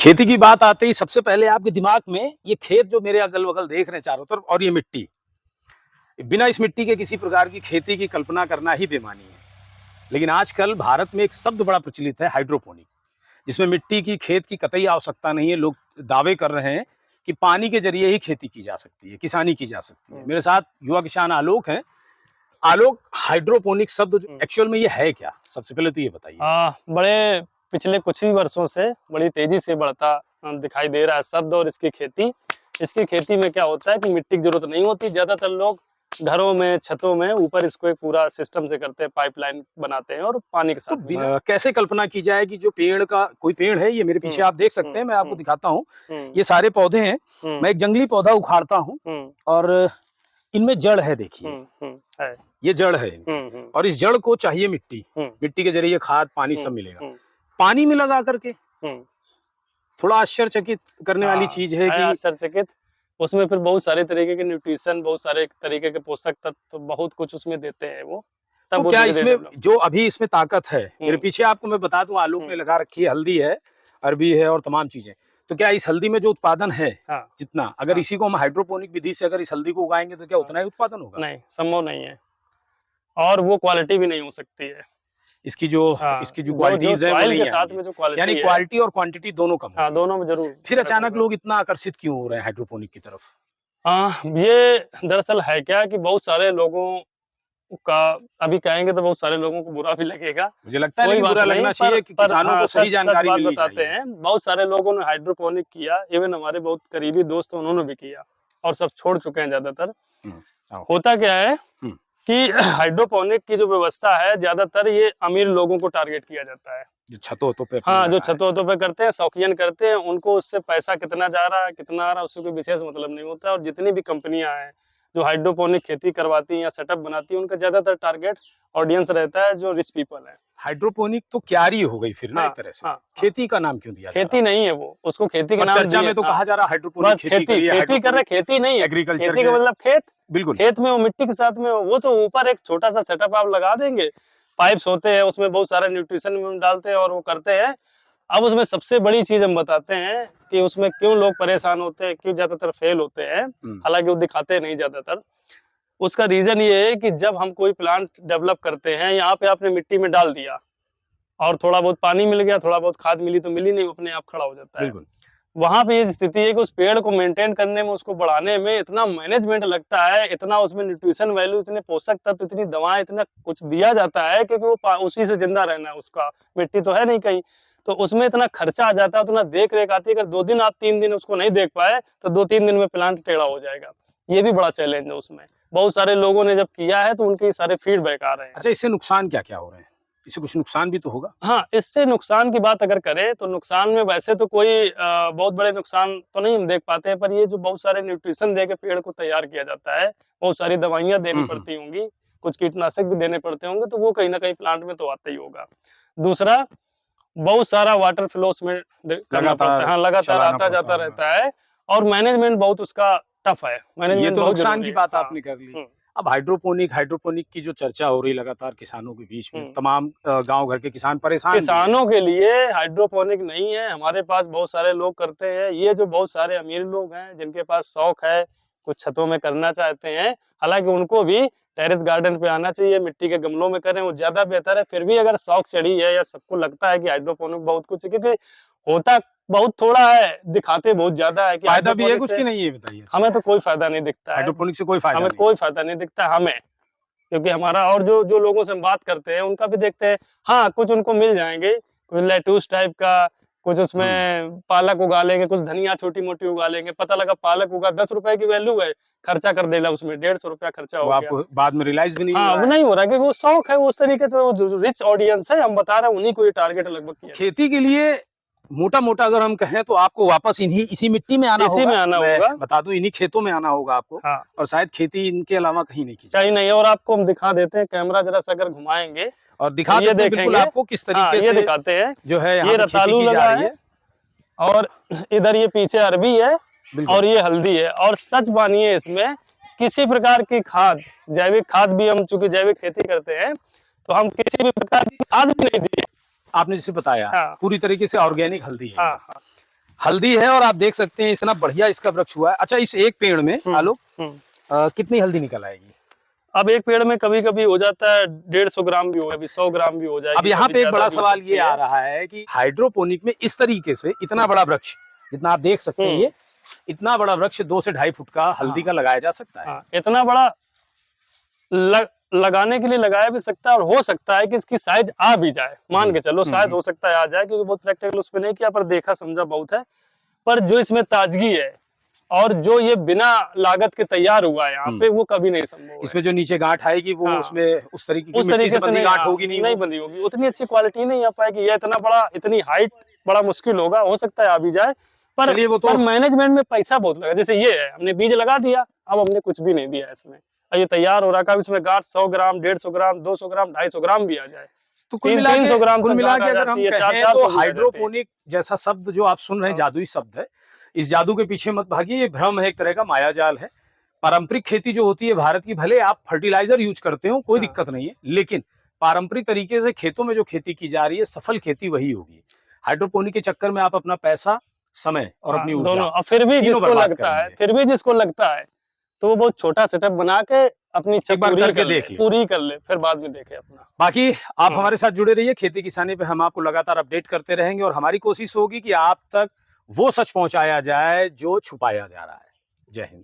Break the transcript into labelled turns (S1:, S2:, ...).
S1: खेती की बात आते ही सबसे पहले आपके दिमाग में ये खेत जो मेरे अगल-बगल देख रहे हैं चारों तरफ और ये मिट्टी। बिना इस मिट्टी के किसी प्रकार की खेती की कल्पना करना ही बेमानी है। लेकिन आजकल भारत में एक शब्द बड़ा प्रचलित है हाइड्रोपोनिक, जिसमें मिट्टी की खेत की कतई आवश्यकता नहीं है। लोग दावे कर रहे हैं कि पानी के ज़रिए ही खेती की जा सकती है, किसानी की जा सकती है। मेरे साथ युवा किसान आलोक हैं। आलोक, हाइड्रोपोनिक शब्द जो एक्चुअल में ये है क्या? सबसे पहले तो ये बताइए।
S2: बड़े पिछले कुछ ही वर्षों से बड़ी तेजी से बढ़ता दिखाई दे रहा है शब्द और इसकी खेती। इसकी खेती में क्या होता है कि मिट्टी की जरूरत नहीं होती। ज्यादातर लोग घरों में, छतों में ऊपर इसको एक पूरा सिस्टम से करते हैं, पाइपलाइन बनाते हैं और पानी के
S1: तो
S2: साथ
S1: कैसे कल्पना की जाए कि जो पेड़ का कोई पेड़ है, ये मेरे पीछे आप देख सकते हैं, मैं आपको दिखाता हूँ। ये सारे पौधे हैं। मैं एक जंगली पौधा उखाड़ता हूँ और इनमें जड़ है, देखिए ये जड़ है और इस जड़ को चाहिए मिट्टी। मिट्टी के जरिए खाद पानी सब मिलेगा। पानी में लगा करके थोड़ा आश्चर्यचकित करने वाली चीज है कि
S2: आश्चर्यचकित उसमें फिर बहुत सारे तरीके के न्यूट्रिशन, बहुत सारे तरीके के पोषक तत्व, बहुत कुछ उसमें देते हैं वो।
S1: तो क्या इसमें जो अभी इसमें ताकत है, मेरे पीछे आपको मैं बता दूं, आलोक ने लगा रखी है, हल्दी है, अरबी है और तमाम चीजें। तो क्या इस हल्दी में जो उत्पादन है, जितना अगर इसी को हम हाइड्रोपोनिक विधि से अगर इस हल्दी को उगाएंगे तो क्या उतना ही उत्पादन होगा?
S2: नहीं, संभव नहीं है और वो क्वालिटी भी नहीं हो सकती है।
S1: इसकी जो क्वालिटीज है वो नहीं है, यानी क्वालिटी और क्वांटिटी दोनों कम है।
S2: दोनों में जरूर।
S1: फिर अचानक लोग इतना आकर्षित क्यों हो रहे हैं हाइड्रोपोनिक की तरफ?
S2: ये दरअसल है क्या कि बहुत सारे लोगों का, अभी कहेंगे तो बहुत सारे लोगों को बुरा भी लगेगा।
S1: मुझे लगता है बुरा लगना चाहिए कि किसानों को सही जानकारी मिलनी चाहिए।
S2: बताते हैं, बहुत सारे लोगों ने हाइड्रोपोनिक किया, इवन हमारे बहुत करीबी दोस्त उन्होंने भी किया और सब छोड़ चुके हैं ज्यादातर। होता क्या है कि हाइड्रोपोनिक की जो व्यवस्था है, ज्यादातर ये अमीर लोगों को टारगेट किया जाता है,
S1: जो छतों पे
S2: जो छतों पे करते हैं, शौकियन करते हैं। उनको उससे पैसा कितना जा रहा है, कितना आ रहा है, उससे कोई विशेष मतलब नहीं होता। और जितनी भी कंपनियां हैं जो हाइड्रोपोनिक खेती करवाती हैं या सेटअप बनाती हैं, उनका ज्यादातर टारगेट ऑडियंस रहता है जो रिच पीपल है।
S1: हाइड्रोपोनिक तो क्यारी हो गई फिर ना, एक तरह से। खेती का नाम क्यों दिया?
S2: खेती नहीं है वो, उसको खेती का नाम
S1: चर्चा में तो कहा जा रहा है हाइड्रोपोनिक
S2: खेती कर रहे। खेती नहीं है,
S1: एग्रीकल्चर
S2: खेती का मतलब खेत।
S1: बिल्कुल,
S2: खेत में वो मिट्टी के साथ में वो तो ऊपर एक छोटा सा सेटअप आप लगा देंगे, पाइप्स होते हैं, उसमें बहुत सारे न्यूट्रिशन डालते हैं और वो करते हैं। अब उसमें सबसे बड़ी चीज हम बताते हैं कि उसमें क्यों लोग परेशान होते हैं, क्यों ज्यादातर फेल होते हैं, हालांकि वो दिखाते नहीं ज्यादातर। उसका रीजन ये है कि जब हम कोई प्लांट डेवलप करते हैं, यहाँ पे आपने मिट्टी में डाल दिया और थोड़ा बहुत पानी मिल गया, थोड़ा बहुत खाद मिली तो मिली नहीं, अपने आप खड़ा हो जाता है। वहां पे ये स्थिति है कि उस पेड़ को मेंटेन करने में, उसको बढ़ाने में इतना मैनेजमेंट लगता है, इतना उसमें न्यूट्रिशन वैल्यू, इतने पोषक तत्व, इतनी दवाएं, इतना कुछ दिया जाता है क्योंकि वो उसी से जिंदा रहना है उसका, मिट्टी तो है नहीं कहीं। तो उसमें इतना खर्चा आ जाता है, उतना देख रेख आती है। अगर 2 दिन आप 3 दिन उसको नहीं देख पाए तो 2-3 दिन में प्लांट टेढ़ा हो जाएगा। ये भी बड़ा चैलेंज है उसमें। बहुत सारे लोगों ने जब किया है तो उनके सारे फीडबैक आ रहे हैं।
S1: अच्छा, इससे नुकसान क्या क्या हो रहे हैं? इससे कुछ नुकसान भी तो होगा?
S2: हाँ, इससे नुकसान की बात अगर करें तो नुकसान में वैसे तो कोई बहुत बड़े नुकसान तो नहीं हम देख पाते हैं, पर ये जो बहुत सारे न्यूट्रिशन दे के पेड़ को तैयार किया जाता है, बहुत सारी दवाइयां देनी पड़ती होंगी, कुछ कीटनाशक भी देने पड़ते होंगे, तो वो कहीं ना कहीं प्लांट में तो आता ही होगा। दूसरा, बहुत सारा वाटर फ्लो उसमें करना पड़ता है। हाँ, लगातार आता जाता रहता है और मैनेजमेंट बहुत उसका टफ है।
S1: ये तो नुकसान की बात आपने कर ली। अब हाइड्रोपोनिक की जो चर्चा हो रही लगातार किसानों के बीच में, तमाम गांव घर के किसान परेशान।
S2: किसानों के लिए हाइड्रोपोनिक नहीं है, हमारे पास बहुत सारे लोग करते हैं। ये जो बहुत सारे अमीर लोग हैं जिनके पास शौक है, कुछ छतों में करना चाहते हैं, हालांकि उनको भी टेरेस गार्डन पे आना चाहिए, मिट्टी के गमलों में करें, वो ज्यादा बेहतर है। फिर भी अगर शौक चढ़ी है या सबको लगता है कि हाइड्रोपोनिक बहुत कुछ है, क्योंकि होता बहुत थोड़ा है, दिखाते बहुत ज्यादा है। कि
S1: फायदा भी है कुछ की नहीं है, बताइए।
S2: हमें तो कोई फायदा नहीं दिखता है
S1: हाइड्रोपोनिक से, कोई फायदा
S2: हमें कोई फायदा नहीं दिखता हमें, क्योंकि हमारा और जो लोगों से हम बात करते हैं उनका भी देखते हैं। हाँ, कुछ उनको मिल जाएंगे, कुछ लेटूस टाइप का, कुछ उसमें पालक उगा लेंगे, कुछ धनिया छोटी मोटी उगा लेंगे। पता लगा पालक उगा 10 रुपए की वैल्यू है, खर्चा कर देगा उसमें 150 रुपया खर्चा हो गया।
S1: बाद में रियलाइज भी नहीं
S2: हाँ, वो नहीं हो रहा क्योंकि वो शौक है, वो उस तरीके से। वो जो रिच ऑडियंस है, हम बता रहे हैं, उन्हीं को ये टारगेट लगभग किया।
S1: खेती के लिए मोटा अगर हम कहें तो आपको वापस इसी मिट्टी में आना होगा। बता दूं, इन्हीं खेतों में आना होगा आपको।
S2: हाँ।
S1: और शायद खेती इनके अलावा कहीं नहीं की,
S2: कहीं नहीं। और आपको हम दिखा देते हैं, कैमरा जरा सा अगर घुमाएंगे
S1: और दिखा देते हैं बिल्कुल आपको किस तरीके से
S2: दिखाते हैं।
S1: जो है
S2: ये रतालू लगा है और इधर ये पीछे अरबी है और ये हल्दी है। और सच मानिए, इसमें किसी प्रकार की खाद, जैविक खाद भी, हम चूंकि जैविक खेती करते हैं तो हम किसी भी प्रकार की खाद भी नहीं दिए।
S1: आपने जिसे बताया, पूरी तरीके से ऑर्गेनिक हल्दी है। हल्दी है और आप देख सकते हैं इतना बढ़िया इसका वृक्ष हुआ है। अच्छा, इस एक पेड़ में आलोक कितनी हल्दी निकल आएगी?
S2: अब एक पेड़ में कभी कभी हो जाता है 150 ग्राम भी हो, कभी 100 ग्राम भी हो जाएगी।
S1: अब यहाँ
S2: कभी
S1: पे एक
S2: ज्यादा
S1: बड़ा
S2: भी हो
S1: सवाल
S2: सकती
S1: ये
S2: है।
S1: आ रहा है कि हाइड्रोपोनिक में इस तरीके से इतना बड़ा वृक्ष, जितना आप देख सकते हैं, ये इतना बड़ा वृक्ष 2 से 2.5 फुट का हल्दी का लगाया जा सकता है।
S2: हाँ, इतना बड़ा लगाने के लिए लगाया भी सकता है, और हो सकता है कि इसकी साइज आ भी जाए, मान के चलो शायद हो सकता है आ जाए, क्योंकि बहुत प्रैक्टिकल उसमें नहीं किया, पर देखा समझा बहुत है। पर जो इसमें ताजगी है और जो ये बिना लागत के तैयार हुआ है यहाँ पे, वो कभी नहीं संभव है।
S1: इसमें जो नीचे गांठ आएगी वो उसमें उस तरीके की
S2: उस
S1: मिट्टी
S2: तरीके
S1: से बंधी गांठ होगी
S2: नहीं बंधी होगी, उतनी अच्छी क्वालिटी नहीं आ पाएगी। ये इतना बड़ा, इतनी हाइट बड़ा मुश्किल होगा, हो सकता है आ भी जाए, पर
S1: चलिए वो तो
S2: पर मैनेजमेंट में पैसा बहुत लगा। जैसे ये है, हमने बीज लगा दिया, अब हमने कुछ भी नहीं दिया इसमें, और ये तैयार हो रहा है। इसमें गांठ 100 ग्राम, 150 ग्राम, 200 ग्राम, 250 ग्राम भी आ जाए,
S1: तो कुल मिला के
S2: 300 ग्राम
S1: कुल
S2: तक
S1: मिला
S2: गांठ
S1: के
S2: आ
S1: अगर हम
S2: जाती है,
S1: कहें
S2: 400
S1: तो
S2: भी आ जाती है।
S1: हाइड्रोपोनिक जैसा शब्द जो आप सुन रहे हैं जादुई शब्द है, इस जादू के पीछे मत भागिए, ये भ्रम है, एक तरह का मायाजाल है। पारंपरिक खेती जो होती है भारत की, भले आप फर्टिलाइजर यूज करते हो कोई दिक्कत नहीं है, लेकिन पारंपरिक तरीके से खेतों में जो खेती की जा रही है, सफल खेती वही होगी। हाइड्रोपोनिक के चक्कर में आप अपना पैसा, समय और अपनी ऊर्जा
S2: दोनों, और फिर भी
S1: तीनों
S2: जिसको
S1: बर्बाद
S2: लगता है,
S1: करेंगे।
S2: फिर भी जिसको लगता है, तो वो बहुत छोटा सेटअप बना के अपनी
S1: एक बार करके देख ले,
S2: पूरी कर ले, फिर बाद में देखे अपना।
S1: बाकी आप हमारे साथ जुड़े रहिए, खेती किसानी पे हम आपको लगातार अपडेट करते रहेंगे, और हमारी कोशिश होगी कि आप तक वो सच पहुंचाया जाए जो छुपाया जा रहा है। जय हिंद।